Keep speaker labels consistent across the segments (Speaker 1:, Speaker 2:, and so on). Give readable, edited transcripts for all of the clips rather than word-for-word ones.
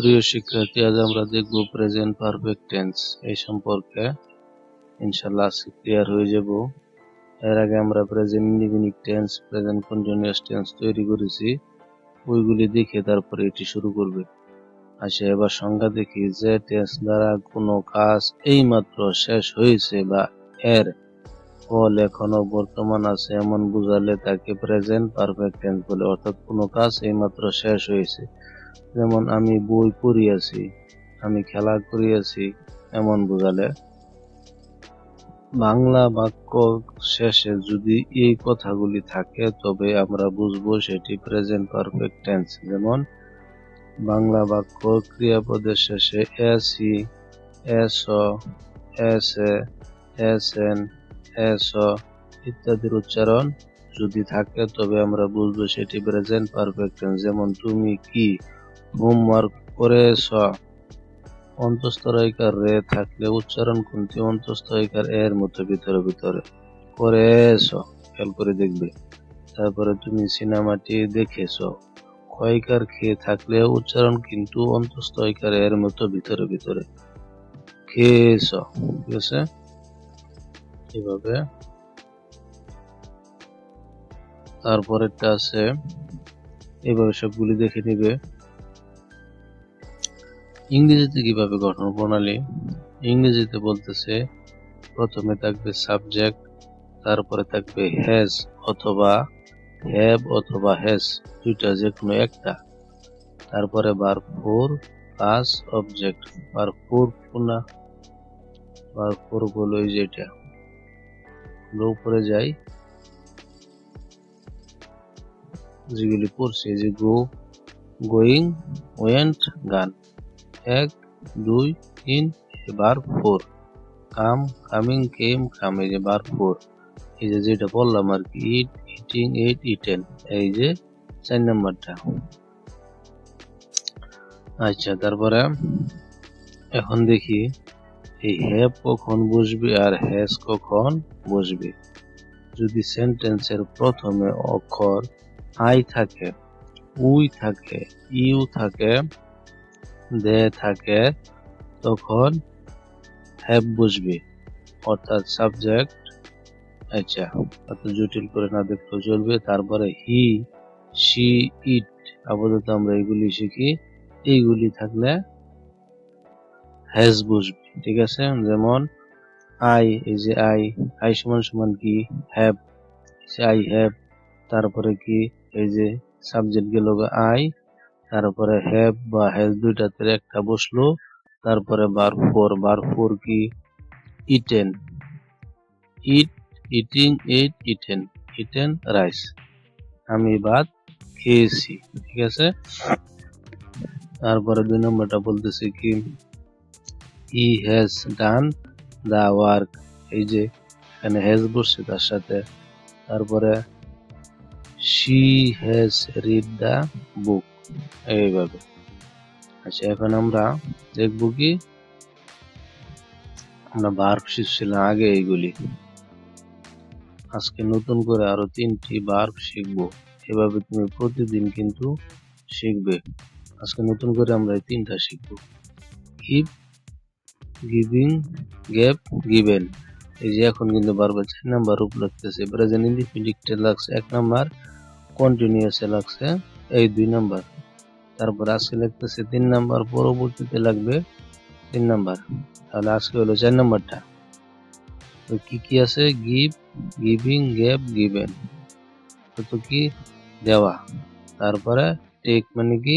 Speaker 1: প্রিয় শিক্ষার্থী, আজ আমরা দেখব প্রেজেন্ট পারফেক্ট টেন্স এই সম্পর্কে। ইনশাআল্লাহ আজকে ক্লিয়ার হয়ে যাব। এর আগে আমরা present indefinite tense, present continuous tense তৈরি করেছি, ওইগুলি দেখে তারপরে এটি শুরু করবে। আচ্ছা, এবার সংজ্ঞা দেখি। যে টেন্স দ্বারা কোনো কাজ এইমাত্র শেষ হয়েছে বা এর ফল এখনো বর্তমান আছে এমন বোঝালে তাকে প্রেজেন্ট পারফেক্ট টেন্স বলে। অর্থাৎ কোনো কাজ এইমাত্র শেষ হয়েছে, যেমন আমি বই পড়িয়াছি, আমি খেলা করিয়াছি, এমন বোঝালে। বাংলা বাক্য শেষে যদি এই কথাগুলি থাকে তবে আমরা বুঝবো সেটি প্রেজেন্ট পারফেক্ট টেন্স। যেমন বাংলা বাক্য ক্রিয়াপদের শেষে এসি, এস, এসে, এসেন, এস ইত্যাদির উচ্চারণ যদি থাকে তবে আমরা বুঝবো সেটি প্রেজেন্ট পারফেক্ট টেন্স। যেমন তুমি কি হোমওয়ার্ক করেছ। অন্তস্থ রেখার রে থাকলে উচ্চারণ কোনটি অন্তস্থ রেখার এর মতো ভিতরে ভিতরে। করেছ, খেয়াল করে দেখবে। তারপরে তুমি সিনেমাটি দেখেছ। ক্ষয়কার খেয়ে থাকলে উচ্চারণ কিন্তু অন্তস্থ রেখার এর মতো ভিতরে ভিতরে। খেয়েছ, ঠিক আছে? এভাবে। তারপরেরটা আছে, এইভাবে সবগুলি দেখে নিবে। ইংরেজিতে কিভাবে গঠন প্রণালী? ইংরেজিতে বলতেছে প্রথমে থাকবে সাবজেক্ট, তারপরে থাকবে হ্যাজ অথবা হ্যাভ অথবা হ্যাজ, দুইটা যে কোনো একটা। তারপরে verb four plus object. Verb four না, ভার্ব ফোর বলো এই যেটা উপরে যাই, যেগুলি পড়ছে, যে গো, গোয়িং, ওয়েন্ট, গান। 1, 2, 3 ভার্ব ফোর। কাম, কামিং, কেম, কাম, এই যে ভার্ব ফোর। এই যে যেটা বললাম আর কি, ইট, ইটিং, এইট, ইটেন, এই যে 4 নাম্বারটা। আচ্ছা, তারপরে এখন দেখি এই হ্যাভ কখন বসবে আর হ্যাজ কখন বসবে। যদি সেন্টেন্সের প্রথমে অক্ষর আই থাকে, উই থাকে, ইউ থাকে, দে থাকে, তখন হ্যাভ বসবে, অর্থাৎ সাবজেক্ট। আচ্ছা, এত জটিল করে না দেখলেও চলবে। তারপরে হি, সি, ইট, আপাতত আমরা এগুলি শিখি। এইগুলি থাকলে হ্যাজ বসবে, ঠিক আছে? যেমন আই, এই যে আই সমান সমান কি? Have, I have. তারপরে কি? এই যে সাবজেক্ট গেল আই, তারপরে হ্যাভ বা হ্যাজ, দুইটাতে একটা বসলো। তারপরে ভার্ব ফোর, ভার্ব ফোর কি? Eaten, eat, eating, ate, eaten, eaten rice, আমি ভাত খেয়েছি, ঠিক আছে? তারপরে 2 নম্বরটা বলতেছে কি? He has done the work, এই যে এখানে হ্যাজ বসছে তার সাথে। তারপরে she has read the book, এইভাবে। আচ্ছা, এখন আমরা দেখব কি, আমরা ভার্ব শিখছিলাম আগে এইগুলি, আজকে নতুন করে আরো 3টি ভার্ব শিখবো। এভাবে তুমি প্রতিদিন কিন্তু শিখবে। আজকে নতুন করে আমরা এই 3টা শিখবো। Give, giving, gave, given. এই যে এখন কিন্তু ভার্বের 4 নাম্বার রূপ লাগতেছে। প্রেজেন্ট ইনডিফিনিটে লাগছে 1 নাম্বার, কন্টিনিউয়াসে লাগছে এই 2 নাম্বার। তারপর আজকে লাগতেছে 3 নাম্বার, পরবর্তীতে লাগবে 3 নাম্বার। তাহলে আজকে হলো 4 নাম্বারটা। তো কি কি আছে? গিভ, গিভিং, গেভ, গিভেন, তো কি? দেওয়া। তারপরে টেক মানে কি?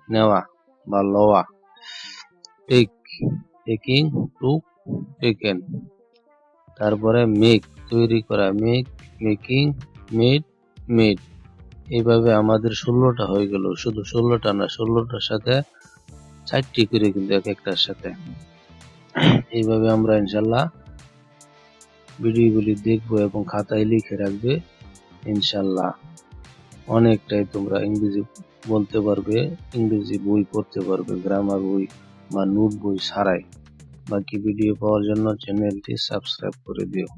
Speaker 1: নেওয়া বা লওয়া। টেক, টেকিং, টুক, টেকেন। তারপরে মেক, তৈরি করা, মেক, মেকিং, মেড, মেড। এইভাবে আমাদের 16টা হয়ে গেল। শুধু 16টা না, 16টার সাথে 4টি করে কিন্তু এক একটার সাথে। এইভাবে আমরা ইনশাল্লাহ ভিডিওগুলি দেখবো এবং খাতায় লিখে রাখবে। ইনশাল্লাহ অনেকটাই তোমরা ইংরেজি বলতে পারবে, ইংরেজি বই পড়তে পারবে, গ্রামার বই বা নোট বই ছাড়াই। বাকি ভিডিও পাওয়ার জন্য চ্যানেলটি সাবস্ক্রাইব করে দিও।